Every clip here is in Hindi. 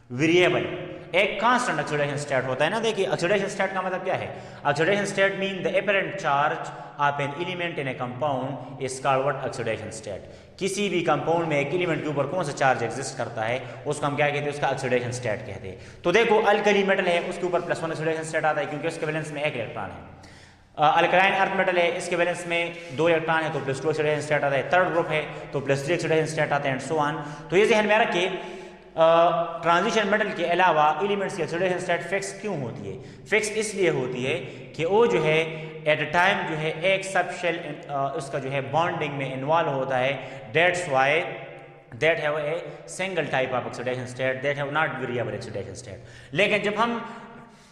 वेरिएबल, एक कांस्टेंट ऑक्सीडेशन स्टेट होता है ना। देखिए ऑक्सीडेशन स्टेट का मतलब क्या है? Oxidation state mean the apparent charge of an element in A compound is called what? Oxidation state. किसी भी कंपाउंड में एक एलिमेंट के ऊपर कौन सा चार्ज एग्जिस्ट करता है उसको हम क्या कहते हैं? उसका ऑक्सीडेशन स्टेट कहते हैं। तो देखो अल्कली मेटल है उसके ऊपर +1 ऑक्सीडेशन स्टेट आता है क्योंकि उसके वैलेंस में 1 इलेक्ट्रॉन है। अल्कलाइन अर्थ मेटल है इसके वैलेंस में 2 इलेक्ट्रॉन है तो +2 ऑक्सीडेशन स्टेट आता है। थर्ड ग्रुप है तो +3 ऑक्सीडेशन स्टेट आता है एंड सो ऑन। तो ये ध्यान में रखिए ट्रांजिशन मेटल के अलावा एलिमेंट्स की ऑक्सीडेशन स्टेट फिक्स क्यों होती है? फिक्स इसलिए होती है कि वो जो है एट अ टाइम जो है एक सब शेल उसका जो है बॉन्डिंग में इन्वॉल्व होता है। That's why that have a single type of oxidation state that have not variable oxidation state. लेकिन जब हम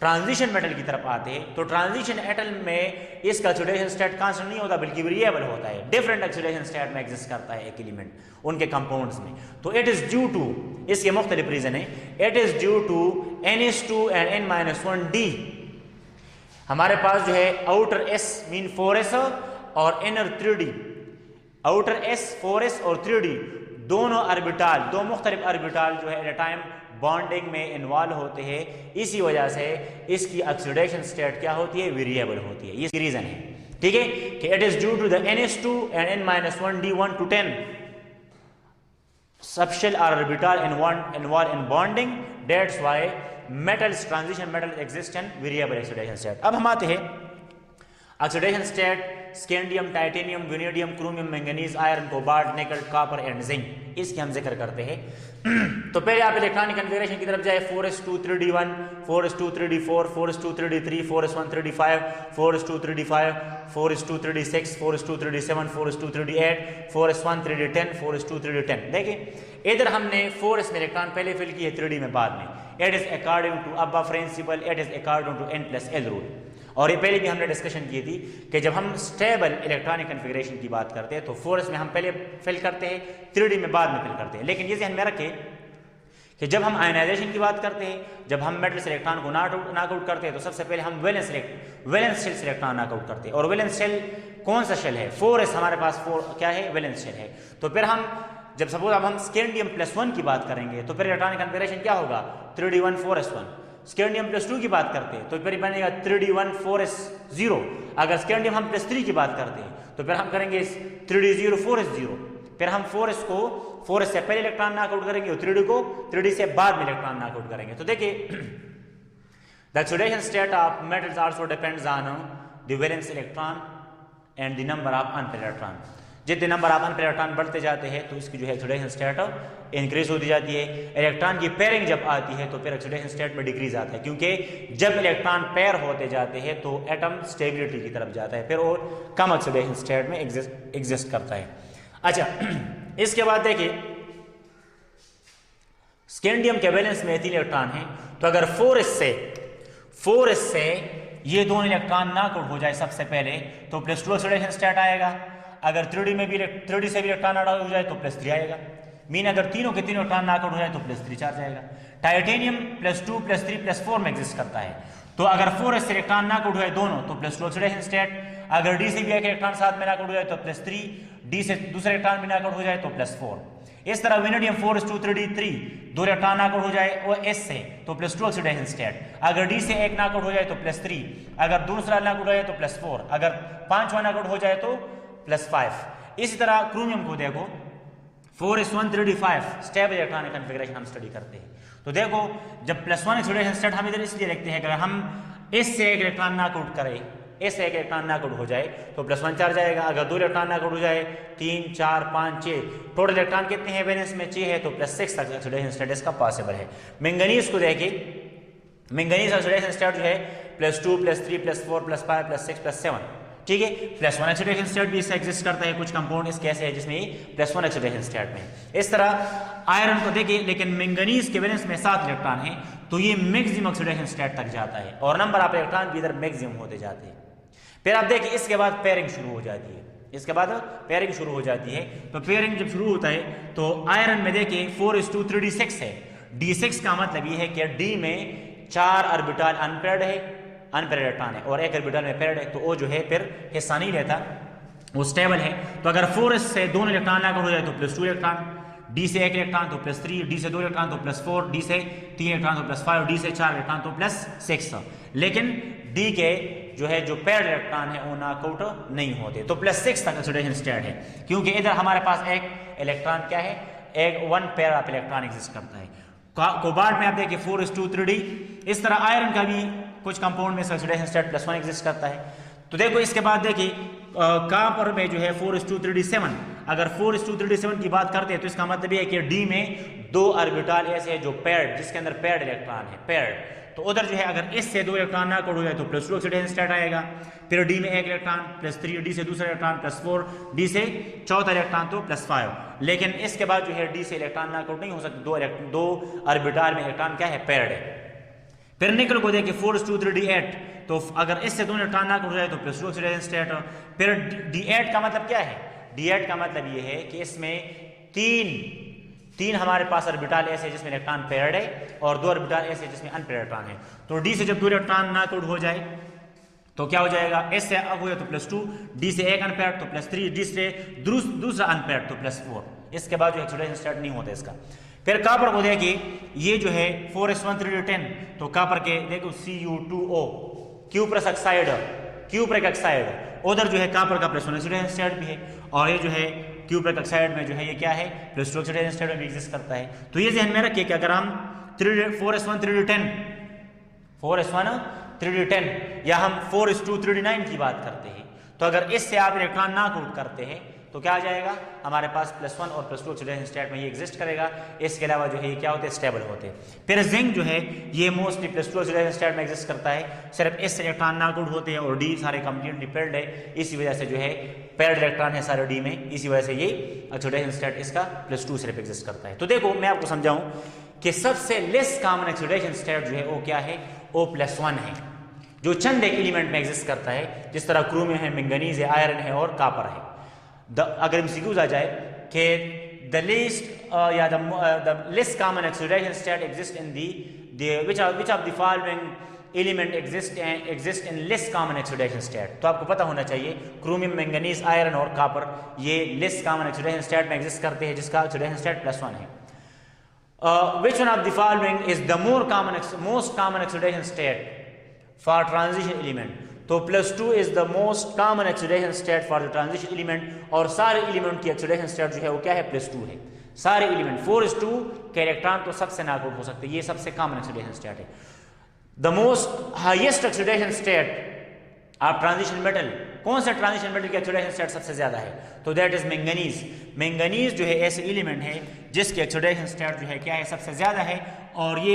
ट्रांजिशन मेटल की तरफ आते हैं तो ट्रांजिशन मेटल में इसका ऑक्सीडेशन स्टेट कांस्टेंट नहीं होता बल्कि वेरिएबल होता है। डिफरेंट ऑक्सीडेशन स्टेट में एग्जिस्ट करता है एक एलिमेंट उनके कंपाउंड्स में। तो इट इज ड्यू टू, इसके मुख्तलिफ रीजन है, it is due to NH2 and N-1D। हमारे पास जो है आउटर S मीन 4s और inner 3D। Outer S 4s और 3D दोनों ऑर्बिटल, दो मुख्तलिफ ऑर्बिटल जो है एट अ टाइम बॉन्डिंग में इन्वॉल्व होते हैं। इसी वजह से इसकी ऑक्सीडेशन स्टेट क्या होती है? वेरिएबल होती है। ये रीजन है, ठीक है, कि it is due to the NH2 and N-1D 1 to 10 subshell or orbital involved in bonding. That's why metals, transition metal exist in variable oxidation state. अब हम आते हैं oxidation state scandium, titanium, vanadium, chromium, manganese, iron, cobalt, निकल, कॉपर एंड जिंक, इसकी हम जिक्र करते हैं। तो पहले आप इलेक्ट्रॉनिक कन्फिगरेशन की तरफ जाए। 4s2 3d1, 4s2 3d4, 4s2 3d3, 4s1 3d5, 4s2 3d5, 4s2 3d6, 4s2 3d7, 4s2 3d8, 4s1 3d10, 4s2 3d10। देखिए इधर हमने 4s में इलेक्ट्रॉन पहले फिल किए, 3d में बाद में। It is according to above principle, it is according to n+l rule. और ये पहले भी हमने डिस्कशन की थी कि जब हम स्टेबल इलेक्ट्रॉनिक कन्फिगरेशन की बात करते हैं तो 4s में हम पहले फिल करते हैं, 3d में बाद में फिल करते हैं। लेकिन ये ध्यान में रखें कि जब हम आयनाइजेशन की बात करते हैं, जब हम मेटल से इलेक्ट्रॉन को नॉकआउट करते हैं तो सबसे पहले हम वैलेंस शेल से इलेक्ट्रॉन नॉकआउट करते हैं। और वैलेंस शेल कौन सा शेल है? 4s हमारे पास 4 क्या है? वैलेंस शेल है। तो फिर हम जब सपोज अब हम स्कैंडियम +1 की बात करेंगे तो फिर इलेक्ट्रॉनिक कन्फिगरेशन क्या होगा? 3d1 4s1। स्कैंडियम +2 की बात करते हैं तो फिर बनेगा 3d1 4s0। अगर स्कैंडियम हम +3 की बात करते हैं तो फिर हम करेंगे 3d0 4s0। फिर हम 4s को 4s से पहले इलेक्ट्रॉन नॉकआउट करेंगे और 3d को 3d से बाद में इलेक्ट्रॉन नॉकआउट करेंगे। तो देखिए the oxidation state of metals also depends on the valence electron and the number of unpaired electron. जितने नंबर ऑफ अनपेयर्ड इलेक्ट्रॉन बढ़ते जाते हैं तो इसकी जो है ऑक्सीडेशन स्टेट इंक्रीज होती जाती है। इलेक्ट्रॉन की पेयरिंग जब आती है तो फिर ऑक्सीडेशन स्टेट में डिक्रीज आता है, क्योंकि जब इलेक्ट्रॉन पेयर होते जाते हैं तो एटम स्टेबिलिटी की तरफ जाता है, फिर और कम ऑक्सीडेशन स्टेट में एग्जिस्ट करता है। अच्छा इसके बाद देखिए स्कैंडियम के वैलेंस में 3 इलेक्ट्रॉन है। तो अगर 4s से ये दोनों इलेक्ट्रॉन नॉकआउट हो जाए सबसे पहले तो +2 ऑक्सीडेशन स्टेट आएगा। अगर 3d से भी इलेक्ट्रॉन आउट हो जाए तो +3 आएगा। मीन अगर तीनों के तीनों इलेक्ट्रॉन नॉकआउट हो जाए तो +3 चार्ज आएगा। टाइटेनियम +2 +3 +4 में एग्जिस्ट करता है। तो अगर 4s से इलेक्ट्रॉन नॉकआउट हो जाए दोनों तो +2 ऑक्सीडेशन स्टेट। अगर d से भी एक इलेक्ट्रॉन साथ में नॉकआउट हो जाए तो +3, d से दूसरे इलेक्ट्रॉन भी नॉकआउट हो जाए तो +4। इस तरह वेनेडियम 4s2 3d3 दो इलेक्ट्रॉन नॉकआउट हो जाए और s से तो +2 ऑक्सीडेशन स्टेट। अगर d से एक नॉकआउट हो जाए तो +3, अगर दूसरा नॉकआउट हो जाए तो +4, अगर पांचवा नॉकआउट हो जाए तो +5। इसी तरह क्रोमियम को देखो 4s1 3d5 stable electronic configuration हम स्टडी करते हैं। तो देखो जब +1 ऑक्सीडेशन स्टेट हम इधर इसलिए लिखते हैं कि अगर हम s से एक इलेक्ट्रॉन नॉकआउट करें, s से एक इलेक्ट्रॉन नॉकआउट हो जाए तो +1 चार्ज आएगा। अगर 2 इलेक्ट्रॉन नॉकआउट हो जाए 3 4 5 6 टोटल इलेक्ट्रॉन कितने हैं वैलेंस में? 6 है तो +6 तक ऑक्सीडेशन स्टेट इसका पॉसिबल है। मैंगनीज को देखिए, मैंगनीज ऑक्सीडेशन स्टेट जो है +2 +3 +4 +5 +6 +7, ठीक है। +1 ऑक्सीडेशन स्टेट भी इससे एग्जिस्ट करता है। कुछ कंपाउंड इसके ऐसे है जिसमें +1 ऑक्सीडेशन स्टेट में। इस तरह आयरन को देखिए, लेकिन मैंगनीज के वैलेंस में 7 इलेक्ट्रॉन है तो ये मैक्सिमम ऑक्सीडेशन स्टेट तक जाता है और नंबर ऑफ इलेक्ट्रॉन भी इधर मैक्सिमम होते जाते हैं। फिर आप देखिए इसके बाद पेयरिंग शुरू हो जाती है। इसके बाद पेयरिंग शुरू हो जाती है। तो पेयरिंग जब शुरू होता है तो आयरन में देखिए 4s2 3d6 है। d6 का मतलब ये है कि d में 4 ऑर्बिटल अनपेयर्ड है, अनपेयर्ड इलेक्ट्रॉन है और एक ऑर्बिटल में पेयर्ड है, तो वो जो है फिर हिस्सा नहीं लेता, वो स्टेबल है। तो अगर 4s से दोनों इलेक्ट्रॉन नॉकआउट हो जाए तो +2 इलेक्ट्रॉन, डी से 1 इलेक्ट्रॉन तो +3, डी से 2 इलेक्ट्रॉन तो +4, डी से 3 इलेक्ट्रॉन तो +5, डी से 4 इलेक्ट्रॉन तो +6। लेकिन डी के जो है जो पेयर्ड इलेक्ट्रॉन है वो नॉकआउट नहीं होते, तो +6 तक ऑक्सीडेशन स्टेट है, क्योंकि इधर हमारे पास एक इलेक्ट्रॉन क्या है, एक 1 पेयर ऑफ इलेक्ट्रॉन एग्जिस्ट करता है। कोबाल्ट में आप देखिए 4:3D। इस तरह आयरन का भी कुछ कंपाउंड में ऑक्सीडेशन स्टेट +1 एग्जिस्ट करता है। तो देखो इसके बाद देखिए कॉपर में जो है 4:3D7, अगर 4:3D7 की बात करते हैं तो इसका मतलब ये है कि डी में 2 ऑर्बिटल ऐसे है जो पेयर्ड, जिसके अंदर पेयर्ड इलेक्ट्रॉन है, पेयर्ड। तो उधर जो है अगर इससे 2 इलेक्ट्रॉन ना कोड हो जाए तो +2 ऑक्सीडेशन स्टेट आएगा। फिर डी में 1 इलेक्ट्रॉन +3, डी से दूसरा इलेक्ट्रॉन +4, डी से चौथा इलेक्ट्रॉन तो +5। लेकिन इसके बाद जो है डी से इलेक्ट्रॉन ना कोड नहीं हो सकते, 2 ऑर्बिटल में इलेक्ट्रॉन क्या है, पेयर्ड है। फिर निकल को देखिए 4:3D8, तो अगर इससे 2 इलेक्ट्रॉन ना कोड हो जाए तो +2 ऑक्सीडेशन स्टेट। फिर D8 का मतलब क्या है, D8 का मतलब ये है कि इसमें तीन हमारे पास ऑर्बिटल ऐसे जिसमें इलेक्ट्रॉन पेयर्ड है और 2 ऑर्बिटल ऐसे जिसमें अनपेयर्ड इलेक्ट्रॉन है। तो डी से जब 2 इलेक्ट्रॉन नॉक आउट हो जाए तो क्या हो जाएगा, एस से अब हो जाए तो +2, डी से 1 अनपेयर्ड तो +3, डी से दूसरा अनपेयर्ड तो +4। इसके बाद जो ऑक्सीडेशन स्टेट नहीं होता इसका। फिर कॉपर को देखिए ये जो है 4s1 तो कॉपर के देखो Cu2O, cuprous oxide, cupric oxide, उधर जो है कॉपर का +1 ऑक्सीडेशन स्टेट भी है, और ये जो है क्यूप्रिक ऑक्साइड में जो है ये क्या है, +2 ऑक्सीडेशन स्टेट में भी एग्जिस्ट करता है। तो ये ध्यान में रखिए कि अगर हम 4s1 या हम 4:3D9 की बात करते हैं, तो अगर इससे आप इलेक्ट्रॉन नॉक आउट करते हैं तो क्या आ जाएगा, हमारे पास +1 और +2 ऑक्सीडेशन स्टेट में ये एग्जिस्ट करेगा। इसके अलावा जो है ये क्या होते हैं, स्टेबल होते हैं। फिर जिंक जो है ये मोस्टली +2 ऑक्सीडेशन स्टेट में एग्जिस्ट करता है, सिर्फ इससे इलेक्ट्रॉन नॉक आउट होते हैं, और डी सारे कंप्लीटली पेयर्ड है, इसी वजह से जो है पेयर्ड इलेक्ट्रॉन है सारे डी में, इसी वजह से ये ऑक्सीडेशन स्टेट इसका +2 सिर्फ एग्जिस्ट करता है। तो देखो मैं आपको समझाऊं कि सबसे लेस कॉमन ऑक्सीडेशन स्टेट जो है वो क्या है, O+1 है, जो चंद एक एलिमेंट में एग्जिस्ट करता है, जिस तरह क्रोमियम है, मैंगनीज है, आयरन है और कॉपर है। अगर MCQs आ जाए कि the least common oxidation state exists in which of the following element exist in least common oxidation state, तो आपको पता होना चाहिए क्रोमियम, मैंगनीज, आयरन और कॉपर ये least common oxidation state में एग्जिस्ट करते हैं, जिसका ऑक्सीडेशन स्टेट +1 है। Which one of the following is the most common oxidation state for transition element, तो +2 is the most common oxidation state for the transition element, और सारे एलिमेंट की ऑक्सीडेशन स्टेट जो है वो क्या है, +2 है। सारे एलिमेंट 4:2 के इलेक्ट्रॉन तो सबसे नॉक आउट हो सकते हैं, ये सबसे कॉमन ऑक्सीडेशन स्टेट है। The most highest oxidation state of transition metal, कौन सा ट्रांजिशन मेटल की ऑक्सीडेशन स्टेट सबसे ज्यादा है, तो दैट इज मैंगनीज। मैंगनीज जो है ऐसे एलिमेंट है जिसकी ऑक्सीडेशन स्टेट जो है क्या है, सबसे ज्यादा है। और ये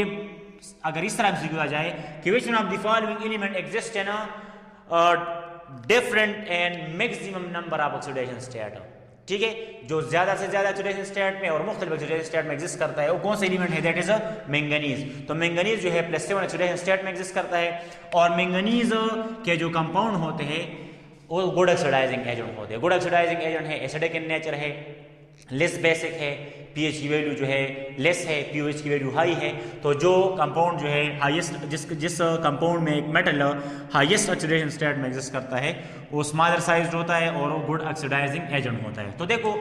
अगर इस तरह से लिखा जाए कि which one of the following element exist in different and maximum number of oxidation state, ठीक है, जो ज्यादा से ज्यादा ऑक्सीडेशन स्टेट में और मुख्तलिफ ऑक्सीडेशन स्टेट में एग्जिस्ट करता है, वो कौन सा एलिमेंट है, दैट इज मैंगनीज। तो मैंगनीज जो है +7 ऑक्सीडेशन स्टेट में एग्जिस्ट करता है, और मैंगनीज के जो कंपाउंड होते हैं वो गुड ऑक्सीडाइजिंग एजेंट होते हैं। गुड ऑक्सीडाइजिंग एजेंट है, एसिडिक इन नेचर है, लेस बेसिक है, pH की वैल्यू जो है लेस है, pH की वैल्यू हाई है। तो जो कंपाउंड जो है हाईएस्ट, जिस कंपाउंड में एक मेटल हाईएस्ट ऑक्सीडेशन स्टेट में एग्जिस्ट करता है वो स्मॉलर साइज्ड होता है और वो गुड ऑक्सीडाइजिंग एजेंट होता है। तो देखो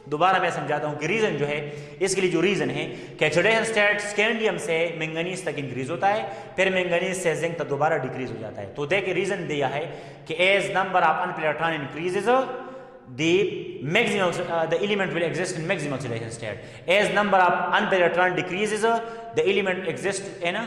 दोबारा मैं समझाता हूँ कि रीजन जो है इसके लिए, जो रीजन है कि ऑक्सीडेशन स्टेट स्कैंडियम से मैंगनीज तक इंक्रीज होता है, फिर मैंगनीज से जिंक तक दोबारा डिक्रीज हो जाता है। तो देखिए रीजन दिया है कि as number of unpaired electron increases the element will exist in maximum oxidation state. As number of unpaired electron decreases, the element exists in a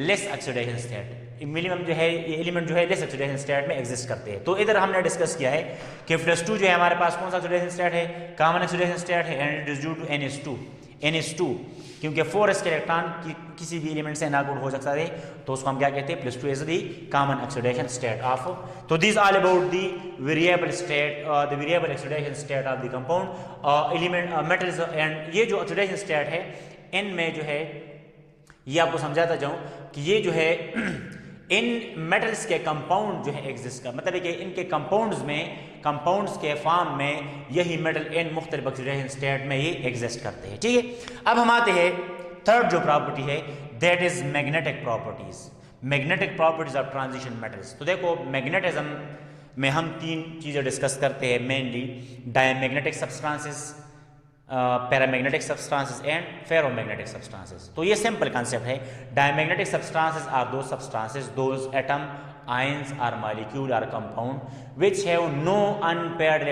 less oxidation state. Minimum जो है ये एलिमेंट जो है लेस ऑक्सीडेशन स्टेट में एग्जिस्ट करते हैं। तो इधर हमने डिस्कस किया है कि +2 जो है हमारे पास कौन सा ऑक्सीडेशन स्टेट है, कॉमन ऑक्सीडेशन स्टेट है, and it is due to NH2 क्योंकि 4s के इलेक्ट्रॉन किसी भी एलिमेंट से नॉक आउट हो सकता है, तो उसको हम क्या कहते हैं, +2 is the common oxidation state of. तो this all about the variable state, the variable oxidation state of the compound element metals. And ये जो ऑक्सीडेशन स्टेट है इनमें जो है ये आपको समझाता जाऊं कि ये जो है इन मेटल्स के कंपाउंड जो है एग्जिस्ट का मतलब है कि इनके कंपाउंड्स के फॉर्म में यही मेटल इन मुख्तलिफ ऑक्सीडेशन स्टेट में ये एग्जिस्ट करते हैं, ठीक है। अब हम आते हैं थर्ड जो प्रॉपर्टी है, that is magnetic properties. Magnetic properties of transition metals. तो देखो मैग्नेटिज्म में हम 3 चीज़ें डिस्कस करते हैं mainly, diamagnetic substances, paramagnetic substances and ferromagnetic substances. तो ये सिंपल कंसेप्ट है। Diamagnetic substances are those substances, those atom, ions or molecule or compound which have no unpaired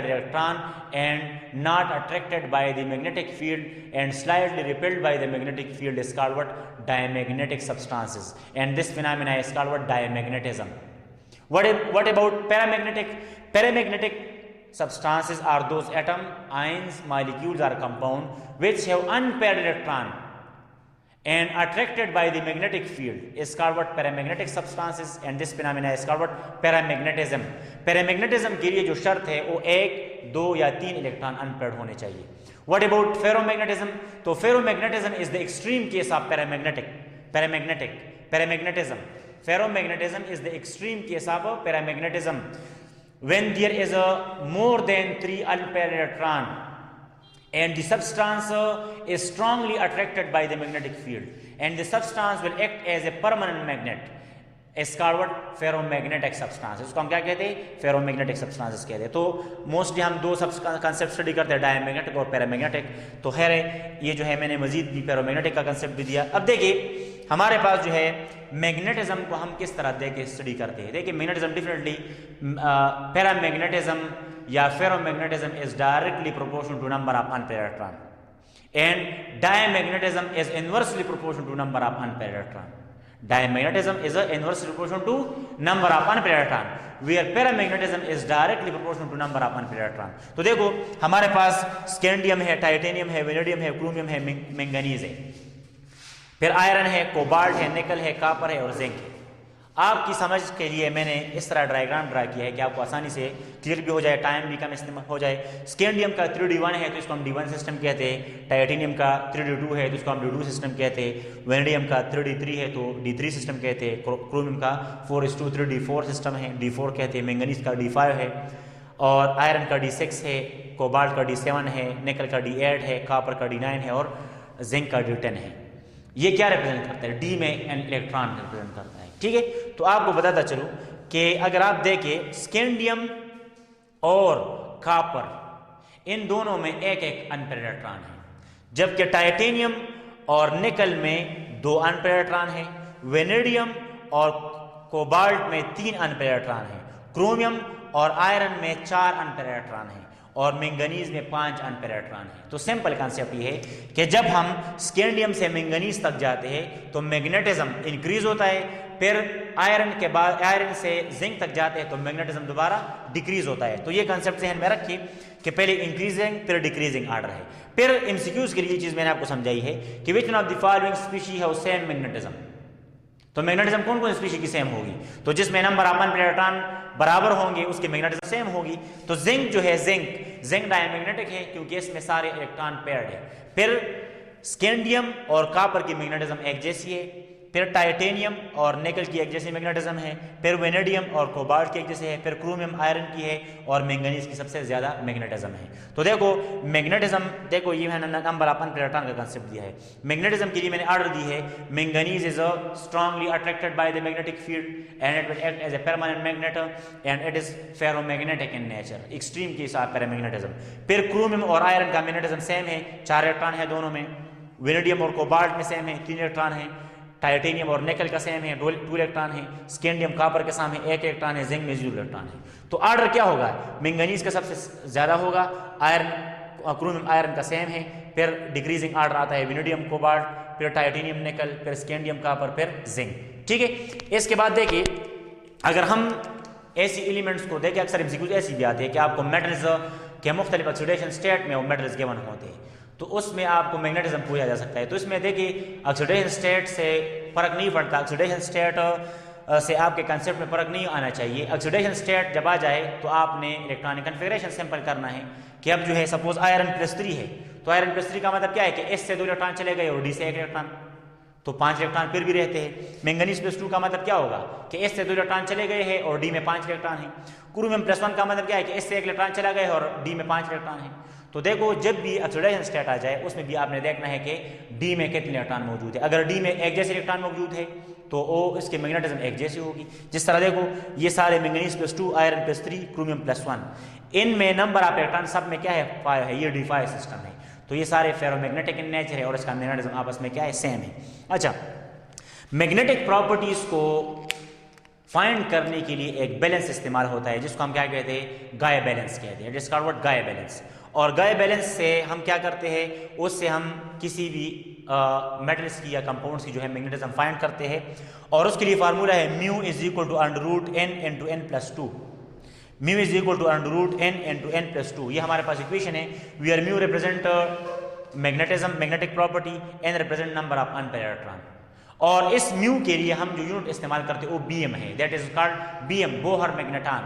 electron and not attracted by the magnetic field and slightly repelled by the magnetic field is called what? Diamagnetic substances, and this phenomena is called what? Diamagnetism. What about paramagnetic? Paramagnetic substances are those atom, ions, molecules or compound which have unpaired electron and attracted by the magnetic field is called what? Paramagnetic substances, and this phenomena is called what? Paramagnetism. Paramagnetism के लिए जो शर्त है वो 1, 2 या 3 इलेक्ट्रॉन अनपेयर्ड होने चाहिए। What about ferromagnetism? तो ferromagnetism is the extreme case of paramagnetism. Ferromagnetism is the extreme case of paramagnetism when there is a more than 3 unpaired electron and the substance is strongly attracted by the magnetic field and the substance will act as a permanent magnet is called what? Ferromagnetic substance. इसको हम क्या कहते हैं? Ferromagnetic substances कहते हैं। तो मोस्टली हम दो कंसेप्ट स्टडी करते हैं, डायमैग्नेटिक और पैरामैग्नेटिक। तो खैर ये जो है मैंने मजीद भी पैरामैग्नेटिक का कंसेप्ट भी दिया। अब देखिए हमारे पास जो है मैग्नेटिज्म को हम किस तरह दे के स्टडी करते हैं। देखिए मैग्नेटिज्म डिफरेंटली, पैरामैग्नेटिज्म या ferromagnetism is directly proportional to number of unpaired electron and diamagnetism is inversely proportional to number of unpaired electron. Diamagnetism is inversely proportional to number of unpaired electron where paramagnetism is directly proportional to number of unpaired electron. तो देखो हमारे पास स्कैंडियम है, टाइटेनियम है, वेनेडियम है, क्रोमियम है, मैंगनीज है, फिर आयरन है, कोबाल्ट है, निकल है, कॉपर है और जिंक है। आपकी समझ के लिए मैंने इस तरह डायग्राम ड्रा किया है कि आपको आसानी से क्लियर भी हो जाए, टाइम भी कम इस्तेमाल हो जाए। स्कैंडियम का 3D1 है तो इसको हम D1 सिस्टम कहते हैं, टाइटेनियम का 3D2 है तो इसको हम D2 सिस्टम कहते हैं, वेनेडियम का 3D3 है तो D3 सिस्टम कहते हैं, क्रोमियम का 4:2 3D4 सिस्टम है, D4 कहते हैं, मैंगनीज का D5 है और आयरन का D6 है, कोबाल्ट का D7 है, निकल का D8 है, कॉपर का D9 है और जिंक का D10 है। ये क्या रिप्रेजेंट करता है? डी में एन इलेक्ट्रॉन रिप्रेजेंट करता है। ठीक है, तो आपको बताता चलूं कि अगर आप देखें स्कैंडियम और कॉपर इन दोनों में एक एक अनपेयर्ड इलेक्ट्रॉन है, जबकि टाइटेनियम और निकल में 2 अनपेयर्ड इलेक्ट्रॉन है, वेनेडियम और कोबाल्ट में 3 अनपेयर्ड इलेक्ट्रॉन है, क्रोमियम और आयरन में 4 अनपेयर्ड इलेक्ट्रॉन है और मैंगनीज में 5 अनपेयर्ड इलेक्ट्रॉन है। तो सिंपल कॉन्सेप्ट ये है कि जब हम स्कैंडियम से मैंगनीज तक जाते हैं तो मैग्नेटिज्म इंक्रीज होता है, फिर आयरन के बाद आयरन से जिंक तक जाते हैं तो मैग्नेटिज्म दोबारा डिक्रीज होता है। तो ये कॉन्सेप्ट ध्यान में रखिए कि पहले इंक्रीजिंग फिर डिक्रीजिंग ऑर्डर है। फिर एमसीक्यूज के लिए चीज मैंने आपको समझाई है कि which one of the following species have same magnetism. तो मैग्नेटिज्म कौन कौन स्पीशीज की सेम होगी? तो जिसमें नंबर ऑफ अनपेयर्ड इलेक्ट्रॉन बराबर होंगे उसकी मैग्नेटिज्म सेम होगी। तो जिंक जो है, जिंक डायमैग्नेटिक है क्योंकि इसमें सारे इलेक्ट्रॉन पेयर्ड है। फिर स्कैंडियम और कॉपर की मैग्नेटिज्म एक जैसी है, फिर टाइटेनियम और निकल की एक जैसी मैग्नेटिज्म है, फिर वेनेडियम और कोबाल्ट की एक जैसे है, फिर क्रोमियम आयरन की है और मैंगनीज की सबसे ज्यादा मैग्नेटिज्म है। तो देखो मैग्नेटिज्म, देखो ये मैंने नंबर ऑफ अनपेयर्ड इलेक्ट्रॉन का कांसेप्ट दिया है। मैग्नेटिज्म के लिए मैंने ऑर्डर दी है, manganese is strongly attracted by the magnetic field and it will act as a permanent magnet and it is ferromagnetic in nature, extreme case of paramagnetism. फिर क्रोमियम और आयरन का मैग्नेटिज्म सेम है, 4 इलेक्ट्रॉन है दोनों में, वेनेडियम और कोबाल्ट में सेम है, 3 इलेक्ट्रॉन है, टाइटेनियम और निकल का सेम है, 2 इलेक्ट्रॉन है, स्कैंडियम कॉपर के सामने 1 इलेक्ट्रॉन है, जिंक में 0 इलेक्ट्रॉन है। तो ऑर्डर क्या होगा? मैंगनीज का सबसे ज्यादा होगा, आयरन क्रोमियम आयरन का सेम है, फिर डिक्रीजिंग ऑर्डर आता है वेनेडियम कोबाल्ट, फिर टाइटेनियम निकल, फिर स्कैंडियम कॉपर, फिर जिंक। ठीक है, इसके बाद देखिए अगर हम ऐसी एलिमेंट्स को देखें, अक्सर एमसीक्यूज ऐसी भी आती है कि आपको मेटल्स के मुख्तलिफ ऑक्सीडेशन स्टेट में वो मेटल्स गिवन होते हैं, तो उसमें आपको मैग्नेटिज्म पूछा जा सकता है। तो इसमें देखिए ऑक्सीडेशन स्टेट से फर्क नहीं पड़ता, ऑक्सीडेशन स्टेट से आपके कंसेप्ट में फर्क नहीं आना चाहिए। ऑक्सीडेशन स्टेट जब आ जाए तो आपने इलेक्ट्रॉनिक कन्फिगरेशन सिंपल करना है कि अब जो है सपोज आयरन +3 है, तो आयरन +3 का मतलब क्या है कि एस से 2 इलेक्ट्रॉन चले गए और डी से 1 इलेक्ट्रॉन, तो 5 इलेक्ट्रॉन फिर भी रहते हैं। मैंगनीज +2 का मतलब क्या होगा कि एस से 2 इलेक्ट्रॉन चले गए हैं और डी में 5 इलेक्ट्रॉन है। क्रोमियम +1 का मतलब क्या है कि एस से 1 इलेक्ट्रॉन चला गया है और डी में 5 इलेक्ट्रॉन है। तो देखो जब भी ऑक्सीडाइजेशन स्टेट आ जाए उसमें भी आपने देखना है कि डी में कितने इलेक्ट्रॉन मौजूद है। अगर डी में एक जैसे इलेक्ट्रॉन मौजूद है तो ओ इसके मैग्नेटिज्म एक जैसी होगी। जिस तरह देखो ये सारे मैंगनीज +2, आयरन +3, क्रोमियम +1, इनमें नंबर ऑफ इलेक्ट्रॉन सब में क्या है 5 है, ये d5 सिस्टम है। तो ये सारे फेरोमैग्नेटिक इन नेचर है और इसका मैग्नेटिज्म आपस में क्या है सेम है। अच्छा, मैग्नेटिक प्रॉपर्टीज को फाइंड करने के लिए एक बैलेंस इस्तेमाल होता है जिसको हम क्या कहते हैं, गाय बैलेंस कहते हैं। It is called what, guy balance. और गाय बैलेंस से हम क्या करते हैं, उससे हम किसी भी मेटल्स की या कंपाउंड्स की जो है मैग्नेटिज्म फाइंड करते हैं। और उसके लिए फार्मूला है mu is equal to √n × n+2। Mu is equal to √n × n+2। ये हमारे पास इक्वेशन है। Where mu represent magnetism, magnetic property, n represent number of unpaired electron. और इस म्यू के लिए हम जो यूनिट इस्तेमाल करते हैं वो बीएम है, that is called BM, Bohr magneton.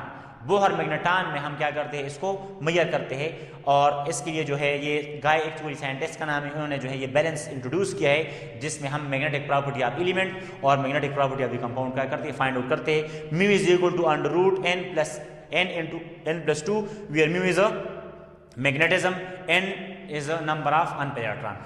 Bohr magneton में हम क्या करते हैं, इसको मेजर करते हैं। और इसके लिए जो है ये गाय एक्चुअली साइंटिस्ट का नाम है, उन्होंने जो है ये बैलेंस इंट्रोड्यूस किया है जिसमें हम मैग्नेटिक प्रॉपर्टी ऑफ एलिमेंट और magnetic property of the compound क्या करते हैं, फाइंड आउट करते हैं। Mu is equal to √n + n+2, where mu is a magnetism, n is a number of unpaired electron।